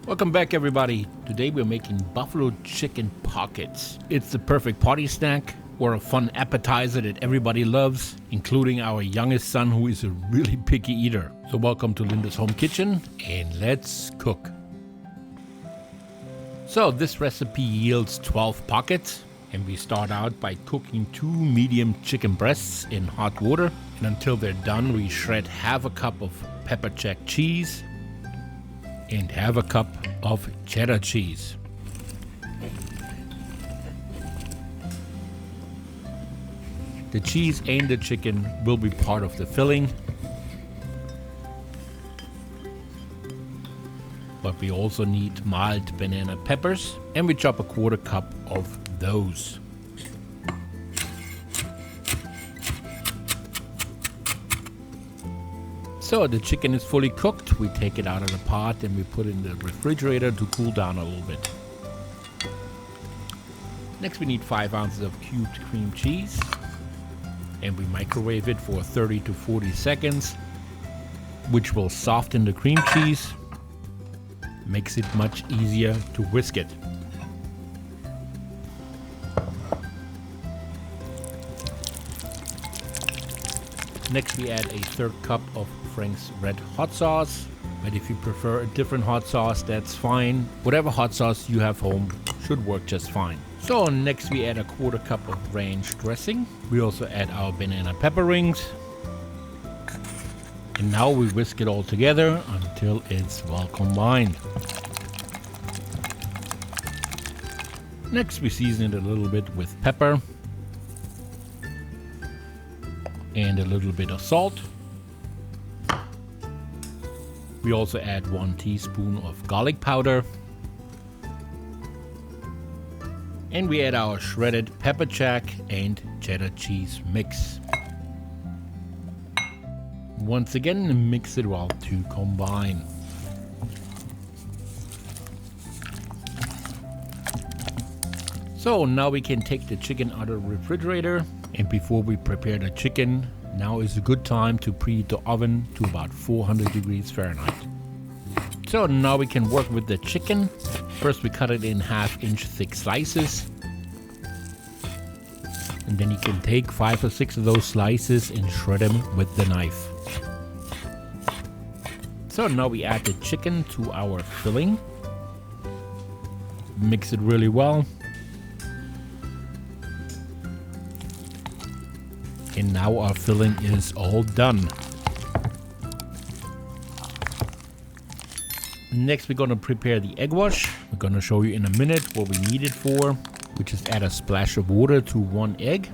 Welcome back, everybody. Today we're making buffalo chicken pockets. It's the perfect party snack or a fun appetizer that everybody loves, including our youngest son, who is a really picky eater. So welcome to Linda's home kitchen and let's cook. So this recipe yields 12 pockets, and we start out by cooking 2 medium chicken breasts in hot water, and until they're done we shred half a cup of pepper jack cheese and half a cup of cheddar cheese. The cheese and the chicken will be part of the filling, but we also need mild banana peppers, and we chop a quarter cup of those. So the chicken is fully cooked. We take it out of the pot and we put it in the refrigerator to cool down a little bit. Next we need 5 ounces of cubed cream cheese, and we microwave it for 30 to 40 seconds, which will soften the cream cheese, makes it much easier to whisk it. Next we add a 1/3 cup of Frank's red hot sauce, but if you prefer a different hot sauce, that's fine. Whatever hot sauce you have home should work just fine. So next we add a 1/4 cup of ranch dressing. We also add our banana pepper rings. And now we whisk it all together until it's well combined. Next we season it a little bit with pepper and a little bit of salt. We also add 1 teaspoon of garlic powder. And we add our shredded pepper jack and cheddar cheese mix. Once again, mix it well to combine. So now we can take the chicken out of the refrigerator, and before we prepare the chicken, now is a good time to preheat the oven to about 400 degrees Fahrenheit. So now we can work with the chicken. First we cut it in 1/2 inch thick slices. And then you can take 5 or 6 of those slices and shred them with the knife. So now we add the chicken to our filling. Mix it really well. And now our filling is all done. Next we're going to prepare the egg wash. We're going to show you in a minute what we need it for. We just add a splash of water to 1 egg,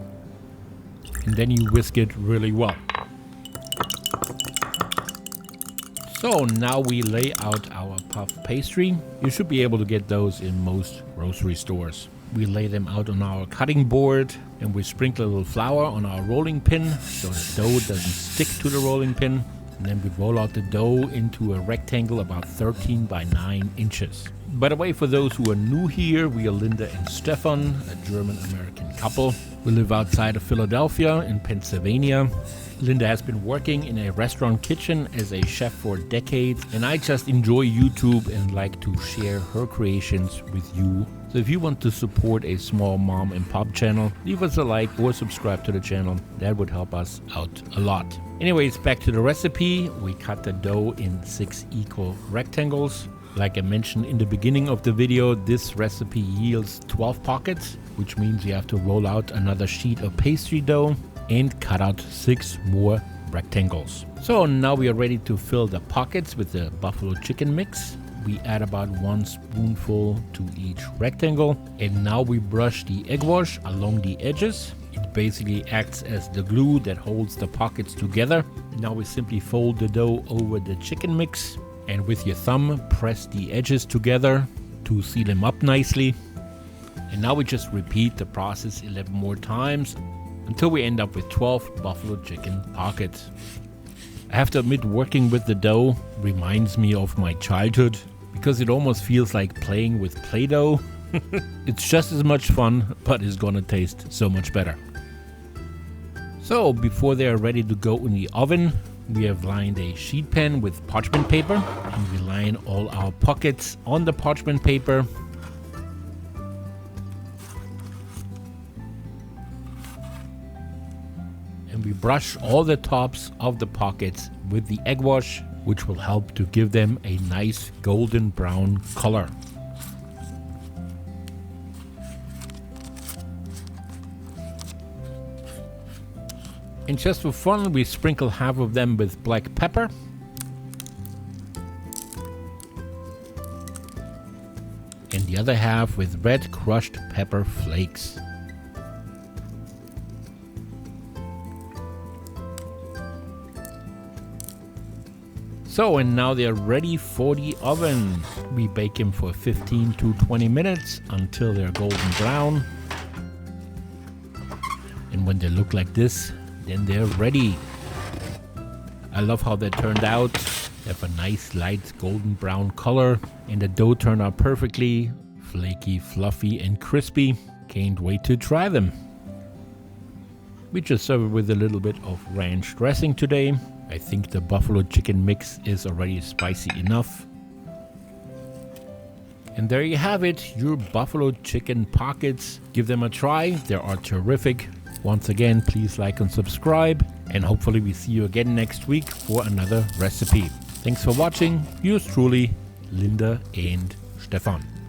and then you whisk it really well. So now we lay out our puff pastry. You should be able to get those in most grocery stores. We lay them out on our cutting board, and we sprinkle a little flour on our rolling pin so the dough doesn't stick to the rolling pin. And then we roll out the dough into a rectangle about 13 by 9 inches. By the way, for those who are new here, we are Linda and Stefan, a German-American couple. We live outside of Philadelphia in Pennsylvania. Linda has been working in a restaurant kitchen as a chef for decades, and I just enjoy YouTube and like to share her creations with you. So if you want to support a small mom and pop channel, leave us a like or subscribe to the channel. That would help us out a lot. Anyways, back to the recipe. We cut the dough in 6 equal rectangles. Like I mentioned in the beginning of the video, this recipe yields 12 pockets, which means you have to roll out another sheet of pastry dough and cut out 6 more rectangles. So now we are ready to fill the pockets with the buffalo chicken mix. We add about 1 spoonful to each rectangle, and now we brush the egg wash along the edges. It basically acts as the glue that holds the pockets together. Now we simply fold the dough over the chicken mix, and with your thumb press the edges together to seal them up nicely. And now we just repeat the process 11 more times until we end up with 12 buffalo chicken pockets. I have to admit, working with the dough reminds me of my childhood because it almost feels like playing with Play-Doh. It's just as much fun, but it's gonna taste so much better. So before they are ready to go in the oven, We have lined a sheet pan with parchment paper, and we line all our pockets on the parchment paper. And we brush all the tops of the pockets with the egg wash, which will help to give them a nice golden brown color. And just for fun, we sprinkle half of them with black pepper. And the other half with red crushed pepper flakes. So, and now they're ready for the oven. We bake them for 15 to 20 minutes until they're golden brown. And when they look like this, then they're ready. I love how they turned out. They have a nice light golden brown color, and the dough turned out perfectly flaky, fluffy, and crispy. Can't wait to try them. We just serve it with a little bit of ranch dressing today. I think the buffalo chicken mix is already spicy enough. And there you have it, your buffalo chicken pockets. Give them a try, they are terrific. Once again, please like and subscribe, and hopefully we see you again next week for another recipe. Thanks for watching. Yours truly, Linda and Stefan.